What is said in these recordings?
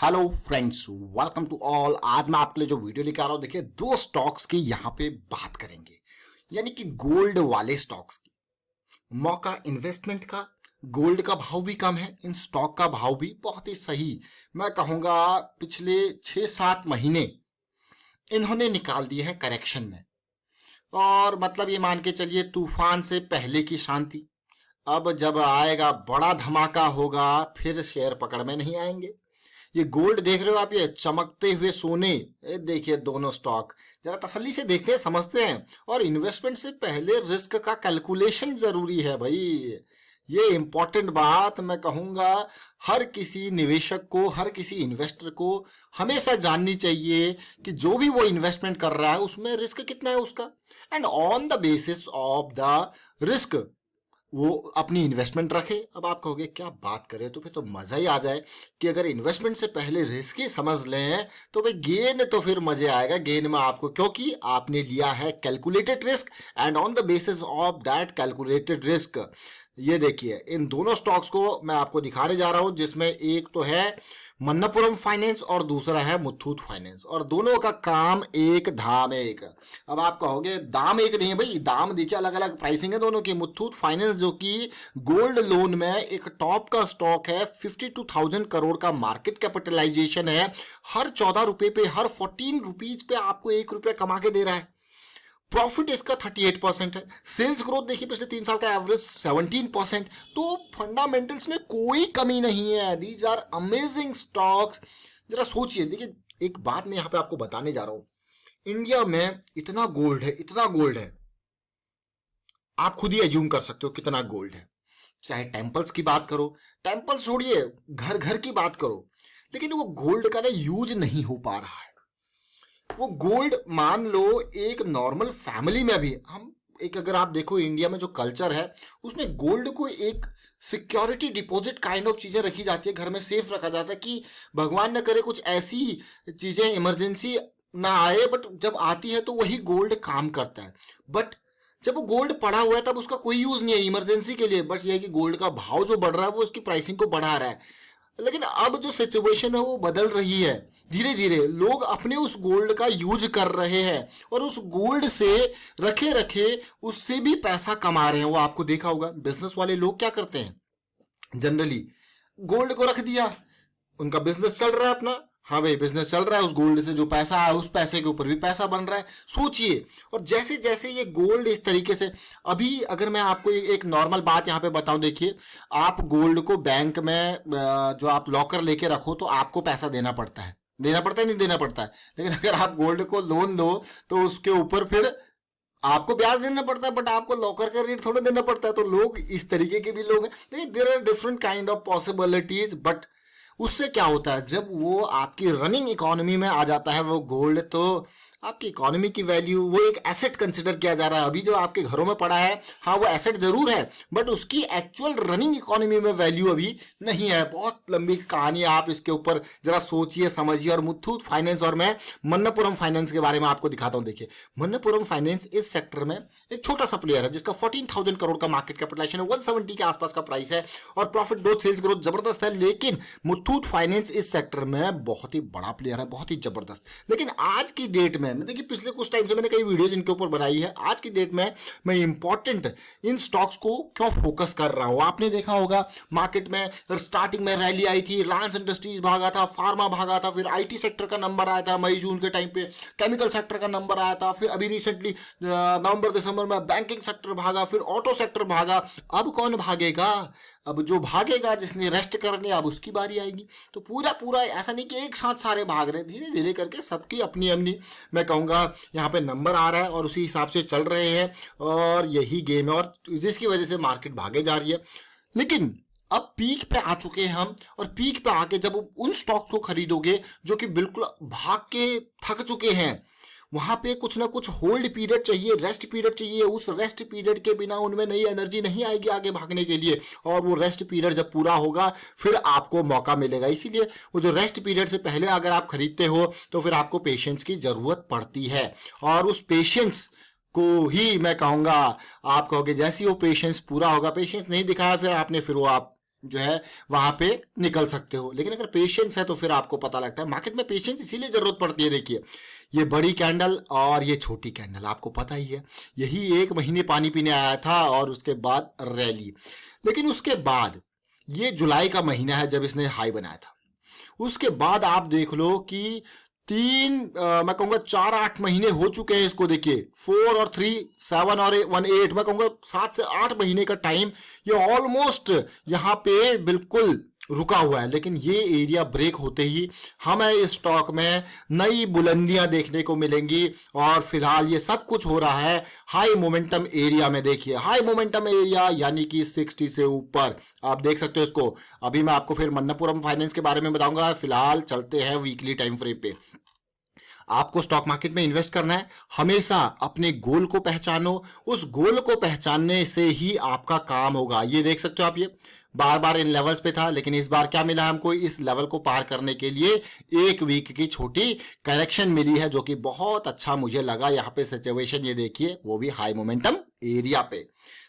Hello friends, welcome to all. आज मैं आपके लिए जो वीडियो लेकर आ रहा हूं, देखिए दो स्टॉक्स की यहां पे बात करेंगे, यानी कि गोल्ड वाले स्टॉक्स की। मौका इन्वेस्टमेंट का, गोल्ड का भाव भी कम है, इन स्टॉक का भाव भी बहुत ही सही। मैं कहूंगा पिछले 6-7 महीने इन्होंने निकाल दिए हैं करेक्शन में, और मतलब ये मान के चलिए तूफान से पहले की शांति। अब जब आएगा बड़ा धमाका होगा, फिर शेयर पकड़ में नहीं आएंगे। ये गोल्ड देख रहे हो आप, ये चमकते हुए सोने, ये देखिए दोनों स्टॉक। जरा तसल्ली से देखते हैं, समझते हैं। और इन्वेस्टमेंट से पहले रिस्क का कैलकुलेशन जरूरी है भाई। ये इंपॉर्टेंट बात मैं कहूंगा हर किसी निवेशक को, हर किसी इन्वेस्टर को हमेशा जाननी चाहिए कि जो भी वो इन्वेस्टमेंट कर रहा है उसमें रिस्क कितना है उसका, and on the basis of the risk वो अपनी इन्वेस्टमेंट रखे। अब आप कहोगे क्या बात करें, तो फिर तो मजा ही आ जाए कि अगर इन्वेस्टमेंट से पहले रिस्क ही समझ लें तो भाई गेन तो फिर मजे आएगा गेन में आपको, क्योंकि आपने लिया है calculated risk and on the basis of that calculated risk. ये देखिए इन दोनों स्टॉक्स को मैं आपको दिखाने जा रहा हूं, जिसमें एक तो है मन्नपुरम फाइनेंस और दूसरा है मुथूट फाइनेंस, और दोनों का काम एक धाम एक। अब आप कहोगे दाम एक नहीं है भाई, दाम देखिए अलग अलग प्राइसिंग है दोनों की। मुथूट फाइनेंस जो कि गोल्ड लोन में एक टॉप का स्टॉक है, 52,000 करोड़ का मार्केट कैपिटलाइजेशन है, हर 14 रुपए पे, हर 14 रुपीज पे आपको 1 रुपया कमा के दे रहा है। प्रॉफिट इसका 38% है। सेल्स ग्रोथ देखिए पिछले 3 साल का एवरेज 17%। तो फंडामेंटल्स में कोई कमी नहीं है। These are amazing stocks. जरा सोचिए, देखिए एक बात मैं यहां पे आपको बताने जा रहा हूं। इंडिया में इतना गोल्ड है, इतना गोल्ड है, आप खुद ही एज्यूम कर सकते हो कितना गोल्ड है। चाहे टेम्पल्स की बात करो, टेम्पल्स छोड़िए, घर घर की बात करो, लेकिन वो गोल्ड का ना यूज नहीं हो पा रहा है। वो गोल्ड मान लो एक नॉर्मल फैमिली में भी हम एक, अगर आप देखो इंडिया में जो कल्चर है उसमें गोल्ड को एक सिक्योरिटी डिपॉजिट काइंड ऑफ चीजें रखी जाती है, घर में सेफ रखा जाता है कि भगवान न करे कुछ ऐसी चीजें इमरजेंसी ना आए, बट जब आती है तो वही गोल्ड काम करता है। बट जब वो गोल्ड पड़ा हुआ है तब उसका कोई यूज नहीं है इमरजेंसी के लिए, बस ये है कि गोल्ड का भाव जो बढ़ रहा है वो उसकी प्राइसिंग को बढ़ा रहा है। लेकिन अब जो सिचुएशन है वो बदल रही है, धीरे धीरे लोग अपने उस गोल्ड का यूज कर रहे हैं और उस गोल्ड से रखे रखे उससे भी पैसा कमा रहे हैं। वो आपको देखा होगा बिजनेस वाले लोग क्या करते हैं, जनरली गोल्ड को रख दिया, उनका बिजनेस चल रहा है अपना। हाँ भाई बिजनेस चल रहा है, उस गोल्ड से जो पैसा आया उस पैसे के ऊपर भी पैसा बन रहा है। सोचिए, और जैसे जैसे ये गोल्ड इस तरीके से, अभी अगर मैं आपको एक नॉर्मल बात यहाँ पे बताऊं, देखिए आप गोल्ड को बैंक में जो आप लॉकर लेके रखो तो आपको पैसा देना पड़ता है, देना पड़ता है नहीं देना पड़ता है। लेकिन अगर आप गोल्ड को लोन लो तो उसके ऊपर फिर आपको ब्याज देना पड़ता है, बट आपको लॉकर का रेट थोड़ा देना पड़ता है। तो लोग इस तरीके के भी लोग हैं। देखिए there are different kind of possibilities, but उससे क्या होता है जब वो आपकी रनिंग इकोनॉमी में आ जाता है वो गोल्ड, तो आपकी इकोनॉमी की वैल्यू, वो एक एसेट कंसिडर किया जा रहा है। अभी जो आपके घरों में पड़ा है, हाँ वो एसेट जरूर है, बट उसकी एक्चुअल रनिंग इकोनॉमी में वैल्यू अभी नहीं है। बहुत लंबी कहानी है, आप इसके ऊपर जरा सोचिए समझिए। और मुथूट फाइनेंस और मैं मन्नपुरम फाइनेंस के बारे में आपको दिखाता हूं। देखिए मन्नपुरम फाइनेंस इस सेक्टर में एक छोटा सा प्लेयर है जिसका 14,000 करोड़ का मार्केट कैपिटलाइजेशन है, 170 के आसपास का प्राइस है, और प्रॉफिट ग्रोथ, सेल्स ग्रोथ जबरदस्त है। लेकिन मुथूट फाइनेंस इस सेक्टर में बहुत ही बड़ा प्लेयर है, बहुत ही जबरदस्त। लेकिन आज की डेट में देखिए, पिछले कुछ टाइम से मैंने कई वीडियोज इनके ऊपर बनाई है, आज की डेट में मैं इंपॉर्टेंट इन स्टॉक्स को क्यों फोकस कर रहा हूं। आपने देखा होगा मार्केट में स्टार्टिंग में रैली आई थी, रिलायंस इंडस्ट्रीज भागा था, फार्मा भागा था, फिर आईटी सेक्टर का नंबर आया था मई जून के टाइम पे, केमिकल सेक्टर का नंबर आया था, फिर अभी रिसेंटली नवंबर दिसंबर में बैंकिंग सेक्टर भागा, फिर ऑटो सेक्टर भागा। अब कौन भागेगा? अब जो भागेगा, जिसने रेस्ट करनी, अब उसकी बारी आएगी। तो पूरा पूरा ऐसा नहीं कि एक साथ सारे भाग रहे हैं, धीरे धीरे करके सबकी अपनी अपनी, मैं कहूंगा यहाँ पे नंबर आ रहा है और उसी हिसाब से चल रहे हैं, और यही गेम है, और जिसकी वजह से मार्केट भागे जा रही है। लेकिन अब पीक पे आ चुके हैं हम, और पीक पे आके जब उन स्टॉक्स को खरीदोगे जो कि बिल्कुल भाग के थक चुके हैं, वहां पे कुछ ना कुछ होल्ड पीरियड चाहिए, रेस्ट पीरियड चाहिए। उस रेस्ट पीरियड के बिना उनमें नई एनर्जी नहीं आएगी आगे भागने के लिए, और वो रेस्ट पीरियड जब पूरा होगा फिर आपको मौका मिलेगा। इसीलिए वो जो रेस्ट पीरियड से पहले अगर आप खरीदते हो तो फिर आपको पेशेंस की जरूरत पड़ती है, और उस पेशेंस को ही मैं कहूंगा, आप कहोगे जैसे ही वो पेशेंस पूरा होगा, पेशेंस नहीं दिखाया फिर आपने, फिर वो आप जो है वहां पे निकल सकते हो। लेकिन अगर पेशेंस है तो फिर आपको पता लगता है। मार्केट में पेशेंस इसीलिए जरूरत पड़ती है। देखिए ये बड़ी कैंडल और ये छोटी कैंडल आपको पता ही है, यही 1 महीने पानी पीने आया था और उसके बाद रैली। लेकिन उसके बाद ये जुलाई का महीना है जब इसने हाई बनाया था, उसके बाद आप देख लो कि मैं कहूंगा 4-8 महीने हो चुके हैं इसको। देखिए 4 और 3 7 और 1 8, मैं कहूंगा 7 से 8 महीने का टाइम ये ऑलमोस्ट यहाँ पे बिल्कुल रुका हुआ है। लेकिन ये एरिया ब्रेक होते ही हमें इस स्टॉक में नई बुलंदियां देखने को मिलेंगी। और फिलहाल ये सब कुछ हो रहा है हाई मोमेंटम एरिया में। देखिए हाई मोमेंटम एरिया यानी कि 60 से ऊपर आप देख सकते हो इसको। अभी मैं आपको फिर मन्नपुरम फाइनेंस के बारे में बताऊंगा। फिलहाल चलते हैं वीकली टाइम फ्रेम पे। आपको स्टॉक मार्केट में इन्वेस्ट करना है, हमेशा अपने गोल को पहचानो। उस गोल को पहचानने से ही आपका काम होगा। ये देख सकते हो आप, ये बार बार इन लेवल्स पे था, लेकिन इस बार क्या मिला हमको, इस लेवल को पार करने के लिए 1 वीक की छोटी करेक्शन मिली है, जो कि बहुत अच्छा मुझे लगा। यहाँ पे सिचुएशन ये देखिए, वो भी हाई मोमेंटम एरिया पे।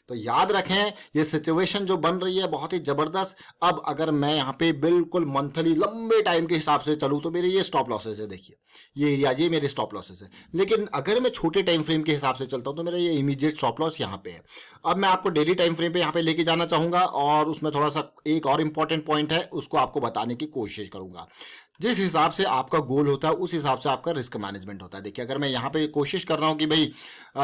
तो याद रखें ये सिचुएशन जो बन रही है बहुत ही जबरदस्त। अब अगर मैं यहाँ पे बिल्कुल मंथली लंबे टाइम के हिसाब से चलूँ तो मेरे ये स्टॉप लॉसेस है। देखिए ये एरिया, ये मेरे स्टॉप लॉसेस है। लेकिन अगर मैं छोटे टाइम फ्रेम के हिसाब से चलता हूँ तो मेरा ये इमीडिएट स्टॉप लॉस यहाँ पे है। अब मैं आपको डेली टाइम फ्रेम पे यहाँ पे लेके जाना चाहूंगा और उसमें थोड़ा सा एक और इंपॉर्टेंट पॉइंट है, उसको आपको बताने की कोशिश करूंगा। जिस हिसाब से आपका गोल होता है उस हिसाब से आपका रिस्क मैनेजमेंट होता है। देखिए अगर मैं यहाँ पे कोशिश कर रहा हूँ कि भाई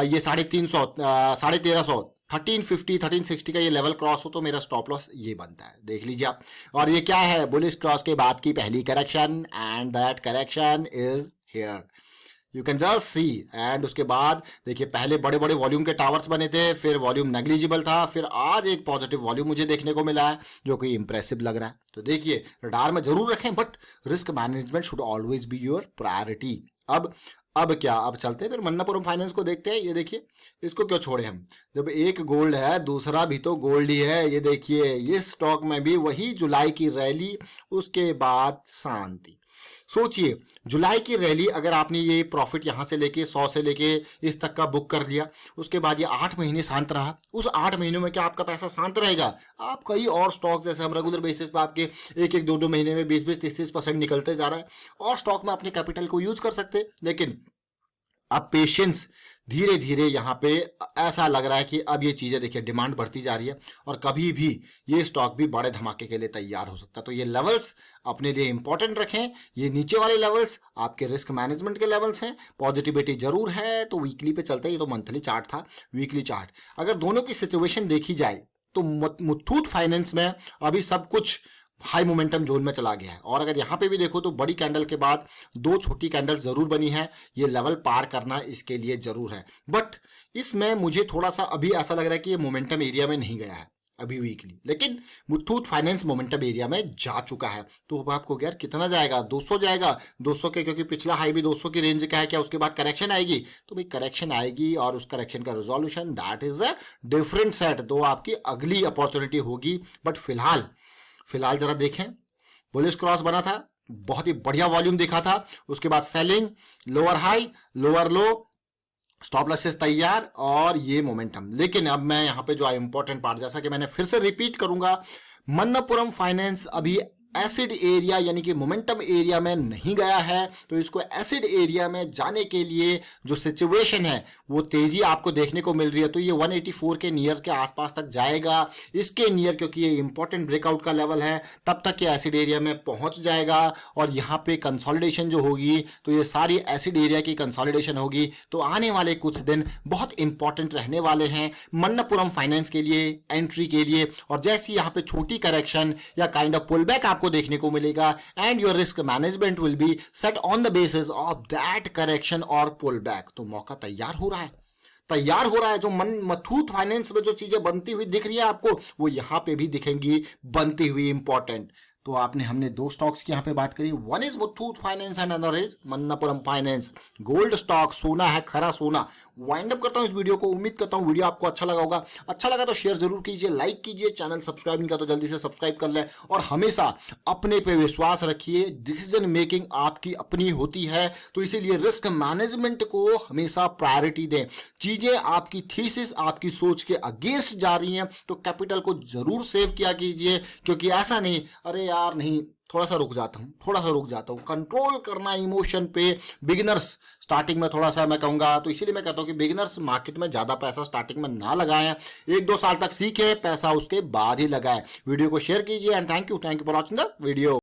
ये 1350 1350 1350 1360 का ये लेवल क्रॉस हो तो मेरा स्टॉप लॉस ये बनता है, देख लीजिए आप। और ये क्या है, बुलिश क्रॉस के बाद की पहली correction, and that correction is here, you can just see. And उसके बाद देखिए पहले बड़े बड़े वॉल्यूम के टावर्स बने थे, फिर वॉल्यूम नेग्लिजिबल था, फिर आज एक पॉजिटिव वॉल्यूम मुझे देखने को मिला है जो कि इंप्रेसिव लग रहा है। तो देखिए रडार में जरूर रखें, but risk management should always be your priority. अब क्या, अब चलते हैं फिर मन्नापुरम फाइनेंस को देखते हैं। ये देखिए इसको क्यों छोड़े हम, जब एक गोल्ड है दूसरा भी तो गोल्ड ही है। ये देखिए ये स्टॉक में भी वही जुलाई की रैली, उसके बाद शांति। सोचिए जुलाई की रैली, अगर आपने ये प्रॉफिट यहाँ से लेके 100 से लेके इस तक का बुक कर लिया, उसके बाद ये 8 महीने शांत रहा, उस 8 महीनों में क्या आपका पैसा शांत रहेगा? आप कई और स्टॉक जैसे हम रेगुलर बेसिस पे आपके 1-1 2-2 महीने में 20-20 30-30% निकलते जा रहा है और स्टॉक में अपने कैपिटल को यूज कर सकते। लेकिन अब पेशेंस धीरे धीरे यहाँ पे ऐसा लग रहा है कि अब ये चीज़ें देखिए डिमांड बढ़ती जा रही है और कभी भी ये स्टॉक भी बड़े धमाके के लिए तैयार हो सकता है। तो ये लेवल्स अपने लिए इंपॉर्टेंट रखें। ये नीचे वाले लेवल्स आपके रिस्क मैनेजमेंट के लेवल्स हैं। पॉजिटिविटी जरूर है तो वीकली पे चलते हैं। ये तो मंथली चार्ट था, वीकली चार्ट। अगर दोनों की सिचुएशन देखी जाए तो मुथूट फाइनेंस में अभी सब कुछ हाई मोमेंटम जोन में चला गया है। और अगर यहाँ पे भी देखो तो बड़ी कैंडल के बाद 2 छोटी कैंडल जरूर बनी है। ये लेवल पार करना इसके लिए जरूर है, बट इसमें मुझे थोड़ा सा अभी ऐसा लग रहा है कि ये मोमेंटम एरिया में नहीं गया है अभी वीकली। लेकिन मुथूट फाइनेंस मोमेंटम एरिया में जा चुका है। तो अब आपको यार कितना जाएगा, 200 जाएगा, 200 के, क्योंकि पिछला हाई भी 200 की रेंज का है। क्या उसके बाद करेक्शन आएगी? तो भाई करेक्शन आएगी और उस करेक्शन का resolution that is a different set, तो आपकी अगली अपॉर्चुनिटी होगी। बट फिलहाल जरा देखें, बुलिश क्रॉस बना था, बहुत ही बढ़िया वॉल्यूम दिखा था, उसके बाद सेलिंग, लोअर हाई लोअर लो, स्टॉप लॉसेस तैयार और ये मोमेंटम। लेकिन अब मैं यहाँ पे जो इंपॉर्टेंट पार्ट, जैसा कि मैंने फिर से रिपीट करूंगा, मन्नापुरम फाइनेंस अभी एसिड एरिया यानी कि मोमेंटम एरिया में नहीं गया है। तो इसको एसिड एरिया में जाने के लिए जो सिचुएशन है वो तेजी आपको देखने को मिल रही है। तो ये 184 के नियर के आसपास तक जाएगा, इसके नियर, क्योंकि ये इंपॉर्टेंट ब्रेकआउट का लेवल है, तब तक ये एसिड एरिया में पहुंच जाएगा। और यहाँ पे कंसोलिडेशन जो होगी तो ये सारी एसिड एरिया की कंसोलिडेशन होगी। तो आने वाले कुछ दिन बहुत इंपॉर्टेंट रहने वाले हैं मन्नापुरम फाइनेंस के लिए, एंट्री के लिए। और जैसी यहाँ पे छोटी करेक्शन या काइंड ऑफ पुल बैक आपको देखने को मिलेगा, and your risk management will be set on the basis of that correction और पुल बैक। तो मौका तैयार हो रहा है। जो मुथूट फाइनेंस में जो चीजें बनती हुई दिख रही है आपको, वो यहां पे भी दिखेंगी बनती हुई इंपॉर्टेंट। तो आपने हमने दो स्टॉक्स की यहाँ पे बात करी, one is Muthoot finance and other is Manappuram finance. Gold stock, सोना है, खरा सोना। वाइंड अप करता हूँ इस वीडियो को, उम्मीद करता हूँ वीडियो आपको अच्छा लगा होगा। अच्छा लगा तो शेयर जरूर कीजिए, लाइक कीजिए, चैनल सब्सक्राइब नहीं किया तो जल्दी से सब्सक्राइब कर लें, और हमेशा अपने पे विश्वास रखिए। डिसीजन मेकिंग आपकी अपनी होती है, तो इसीलिए रिस्क मैनेजमेंट को हमेशा प्रायोरिटी दें। चीजें आपकी थीसिस, आपकी सोच के अगेंस्ट जा रही हैं तो कैपिटल को जरूर सेव किया कीजिए, क्योंकि ऐसा नहीं अरे यार नहीं थोड़ा सा रुक जाता हूँ, थोड़ा सा रुक जाता हूँ। कंट्रोल करना इमोशन पे बिगिनर्स स्टार्टिंग में थोड़ा सा मैं कहूँगा, तो इसीलिए मैं कहता हूँ कि बिगिनर्स मार्केट में ज़्यादा पैसा स्टार्टिंग में ना लगाएं, 1-2 साल तक सीखें, पैसा उसके बाद ही लगाएं। वीडियो को शेयर कीजिए and thank you for watching the video.